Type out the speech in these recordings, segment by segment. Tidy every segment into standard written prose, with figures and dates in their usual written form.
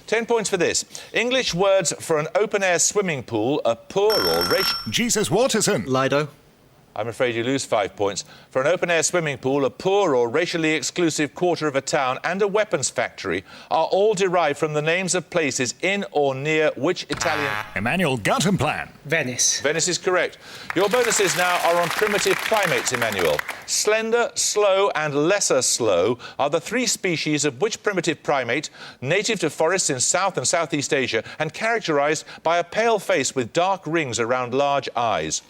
10 points for this. English words for an open-air swimming pool are poor or racial... Jesus Waterson. Lido. I'm afraid you lose 5 points. For an open-air swimming pool, a poor or racially exclusive quarter of a town and a weapons factory are all derived from the names of places in or near which Italian... Emmanuel Guttenplan. Venice. Venice is correct. Your bonuses now are on primitive primates, Emmanuel. Slender, slow and lesser slow are the 3 species of which primitive primate, native to forests in South and Southeast Asia and characterised by a pale face with dark rings around large eyes.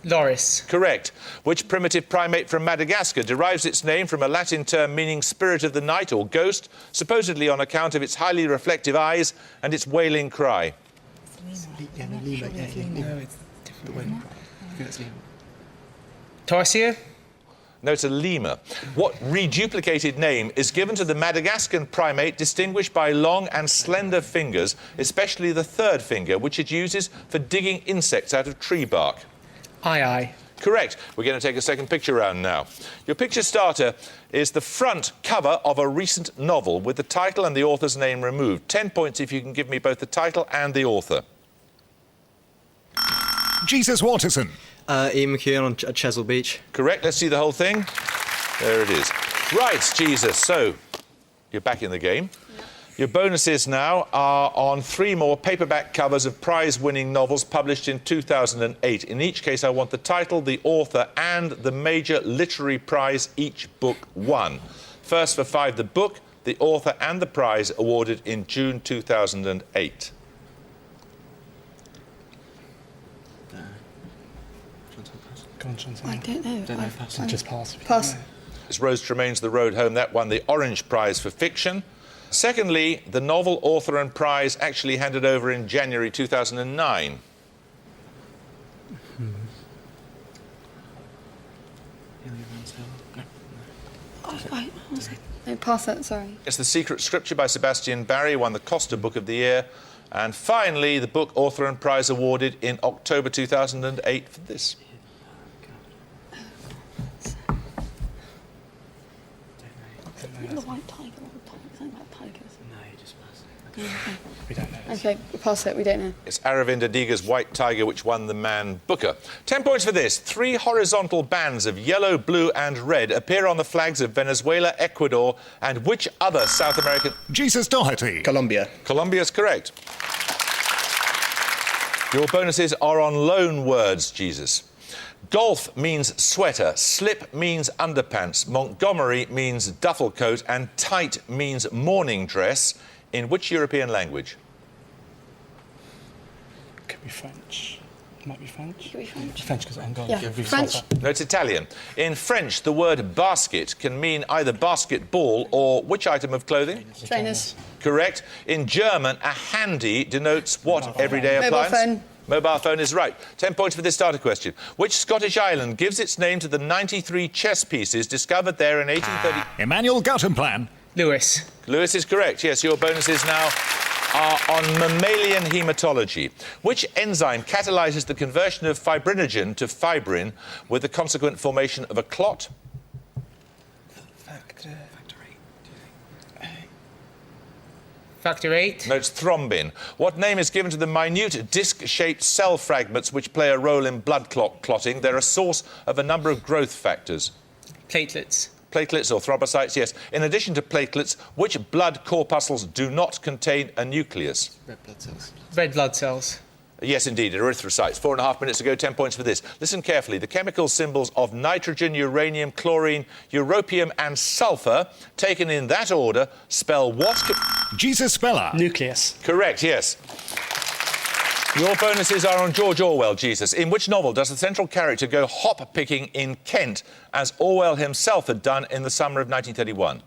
Loris. Correct. Which primitive primate from Madagascar derives its name from a Latin term meaning spirit of the night or ghost, supposedly on account of its highly reflective eyes and its wailing cry? No, it's different. Tarsier. No, it's a lemur. What reduplicated name is given to the Madagascan primate distinguished by long and slender fingers, especially the third finger, which it uses for digging insects out of tree bark? Aye. Correct. We're going to take a second picture round now. Your picture starter is the front cover of a recent novel with the title and the author's name removed. 10 points if you can give me both the title and the author. Jesus Waterson. Ian McEwan on Chesil Beach. Correct. Let's see the whole thing. There it is. Right, Jesus. So, you're back in the game. Your bonuses now are on 3 more paperback covers of prize-winning novels published in 2008. In each case, I want the title, the author and the major literary prize each book won. First for 5, the book, the author and the prize awarded in June 2008. Go on, Chantal. I don't know. Just pass. Pass. It's Rose Tremaine's The Road Home. That won the Orange Prize for fiction. Secondly, the novel, author and prize actually handed over in January 2009. No, pass that, sorry. It's The Secret Scripture by Sebastian Barry, won the Costa Book of the Year. And finally, the book, author and prize awarded in October 2008 for this. The white tiger. Something about tigers. No, you just pass. Okay. We don't know. Okay, pass it. We don't know. It's Aravinda Diga's White Tiger, which won the Man Booker. 10 points for this. 3 horizontal bands of yellow, blue and red appear on the flags of Venezuela, Ecuador and which other South American... Jesus Doherty. Colombia. Colombia's correct. Your bonuses are on loan words, Jesus. Golf means sweater, slip means underpants, Montgomery means duffel coat and tight means morning dress. In which European language? Could be French. Might be French. Could be French. French, because I'm going Yeah, to give French. No, it's Italian. In French, the word basket can mean either basketball or which item of clothing? Trainers. Correct. In German, a handy denotes what everyday Mobile appliance? phone. Mobile phone is right. 10 points for this starter question. Which Scottish island gives its name to the 93 chess pieces discovered there in 1830? Emmanuel Guttenplan. Lewis. Lewis is correct. Yes, your bonuses now are on mammalian haematology. Which enzyme catalyses the conversion of fibrinogen to fibrin with the consequent formation of a clot? Factor 8. No, it's thrombin. What name is given to the minute disc-shaped cell fragments which play a role in blood clotting? They're a source of a number of growth factors. Platelets. Platelets or thrombocytes, yes. In addition to platelets, which blood corpuscles do not contain a nucleus? Red blood cells. Red blood cells. Yes, indeed, erythrocytes. 4.5 minutes ago, 10 points for this. Listen carefully. The chemical symbols of nitrogen, uranium, chlorine, europium and sulphur, taken in that order, spell what? Jesus Speller. Nucleus. Correct, yes. Your bonuses are on George Orwell, Jesus. In which novel does the central character go hop-picking in Kent, as Orwell himself had done in the summer of 1931?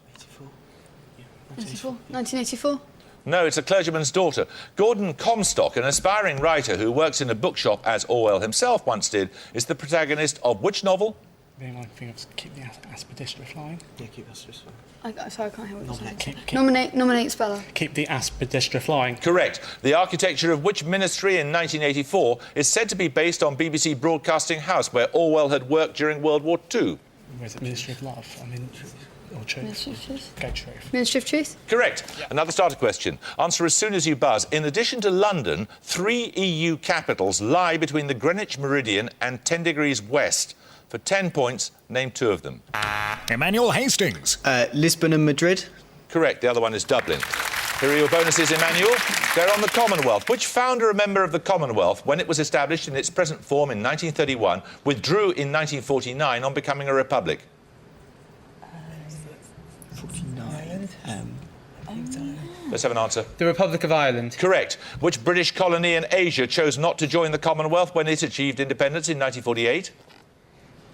1984? No, it's A Clergyman's Daughter. Gordon Comstock, an aspiring writer who works in a bookshop, as Orwell himself once did, is the protagonist of which novel? The only thing is keep the aspidistra flying. Yeah, keep us just fine. Sorry, I can't hear what you're saying. Keep- Nominate speller. Keep the aspidistra flying. Correct. The architecture of which ministry in 1984 is said to be based on BBC Broadcasting House, where Orwell had worked during World War II? Where's it? Ministry of Love. I mean, Or truth? Ministry of Truth. Go truth. Ministry of Truth. Correct. Another starter question. Answer as soon as you buzz. In addition to London, 3 EU capitals lie between the Greenwich Meridian and 10 degrees west. For 10 points, name 2 of them. Emmanuel Hastings. Lisbon and Madrid. Correct. The other one is Dublin. Here are your bonuses, Emmanuel. They're on the Commonwealth. Which founder or member of the Commonwealth, when it was established in its present form in 1931, withdrew in 1949 on becoming a republic? 49. Let's have an answer. The Republic of Ireland. Correct. Which British colony in Asia chose not to join the Commonwealth when it achieved independence in 1948?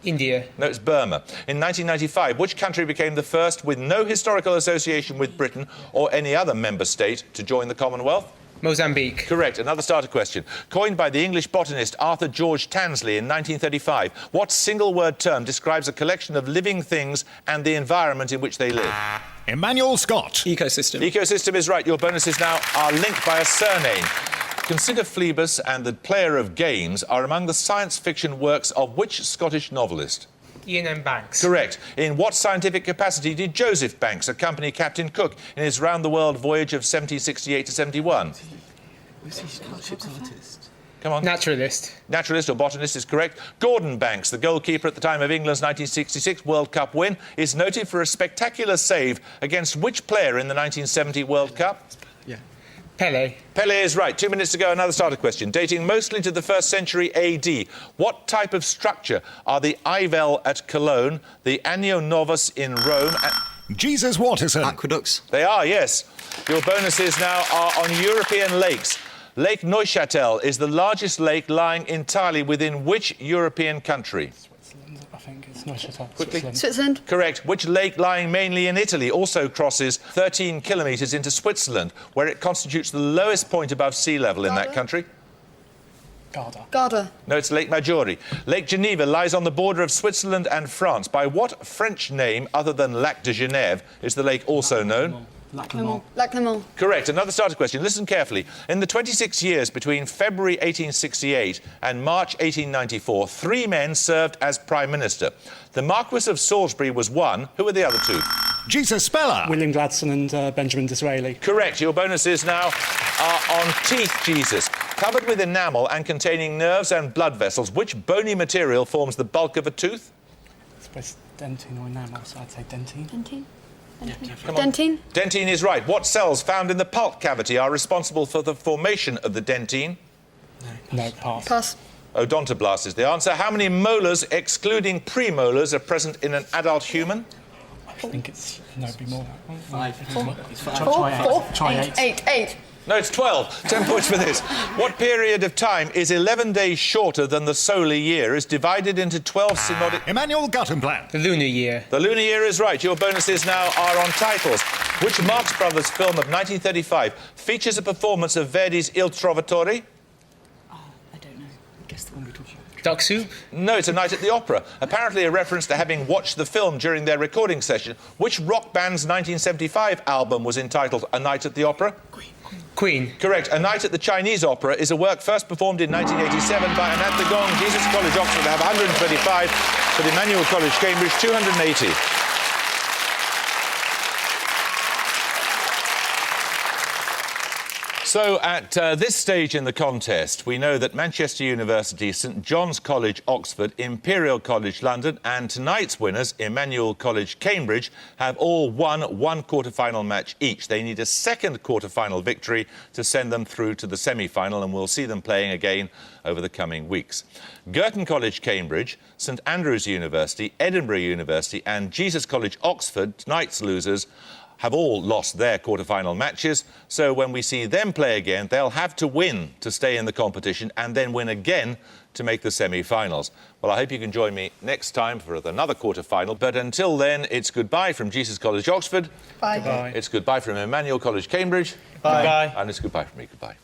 India. No, it's Burma. In 1995, which country became the first with no historical association with Britain or any other member state to join the Commonwealth? Mozambique. Correct. Another starter question. Coined by the English botanist Arthur George Tansley in 1935, what single-word term describes a collection of living things and the environment in which they live? Emmanuel Scott. Ecosystem. Ecosystem is right. Your bonuses now are linked by a surname. Consider Phlebas and The Player of Games are among the science fiction works of which Scottish novelist? Ian M. Banks. Correct. In what scientific capacity did Joseph Banks accompany Captain Cook in his round-the-world voyage of 1768 to 71? Was he Scottish artist? Come on. Naturalist. Naturalist or botanist is correct. Gordon Banks, the goalkeeper at the time of England's 1966 World Cup win, is noted for a spectacular save against which player in the 1970 World Cup? Yeah. Pele. Pele is right. 2 minutes to go, another starter question. Dating mostly to the 1st century AD, what type of structure are the Ivel at Cologne, the Anio Novus in Rome, and... Jesus Waterson. Aqueducts. They are, yes. Your bonuses now are on European lakes. Lake Neuchâtel is the largest lake lying entirely within which European country? Switzerland, I think. It's Neuchâtel. Quickly. Switzerland. Correct. Which lake lying mainly in Italy also crosses 13 kilometres into Switzerland, where it constitutes the lowest point above sea level in that Garda. country? Garda. Garda. No, it's Lake Maggiore. Lake Geneva lies on the border of Switzerland and France. By what French name, other than Lac de Genève, is the lake also known? Lac Lac Léman. Correct. Another starter question. Listen carefully. In the 26 years between February 1868 and March 1894, 3 men served as Prime Minister. The Marquis of Salisbury was one. Who were the other 2? Jesus Speller. William Gladstone and Benjamin Disraeli. Correct. Your bonuses now are on teeth, Jesus. Covered with enamel and containing nerves and blood vessels, which bony material forms the bulk of a tooth? I suppose dentine or enamel, so I'd say dentine. Dentine. Come on. Dentine. Dentine is right. What cells found in the pulp cavity are responsible for the formation of the dentine? No, pass. Pass. Odontoblast is the answer. How many molars, excluding premolars, are present in an adult human? I think it's... No, it'd be more. 5. Try 8. 8. No, it's 12. 10 points for this. What period of time is 11 days shorter than the solar year, is divided into 12 synodic... Emmanuel Guttenplan. The lunar year. The lunar year is right. Your bonuses now are on titles. Which Marx Brothers film of 1935 features a performance of Verdi's Il Trovatore? I don't know. Guess the one we talked about. Duck soup. No, it's A Night at the Opera. Apparently a reference to having watched the film during their recording session. Which rock band's 1975 album was entitled A Night at the Opera? Queen. Correct. A Night at the Chinese Opera is a work first performed in 1987 by Anant Gong, Jesus College, Oxford. They have 125, but Emmanuel College, Cambridge, 280. So at this stage in the contest, we know that Manchester University, St John's College, Oxford, Imperial College, London, and tonight's winners, Emmanuel College, Cambridge, have all won one quarter-final match each. They need a second quarter-final victory to send them through to the semi-final, and we'll see them playing again over the coming weeks. Girton College, Cambridge, St Andrews University, Edinburgh University, and Jesus College, Oxford, tonight's losers, have all lost their quarter-final matches, so when we see them play again, they'll have to win to stay in the competition and then win again to make the semi-finals. Well, I hope you can join me next time for another quarter-final, but until then, it's goodbye from Jesus College, Oxford. Bye. Goodbye. It's goodbye from Emmanuel College, Cambridge. Goodbye. And it's goodbye from me. Goodbye.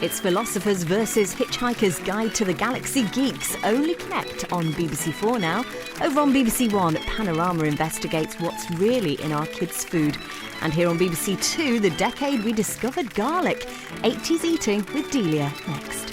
It's Philosophers versus Hitchhiker's Guide to the Galaxy Geeks. Only connect on BBC4 now. Over on BBC One, Panorama investigates what's really in our kids' food. And here on BBC Two, the decade we discovered garlic. 80s eating with Delia next.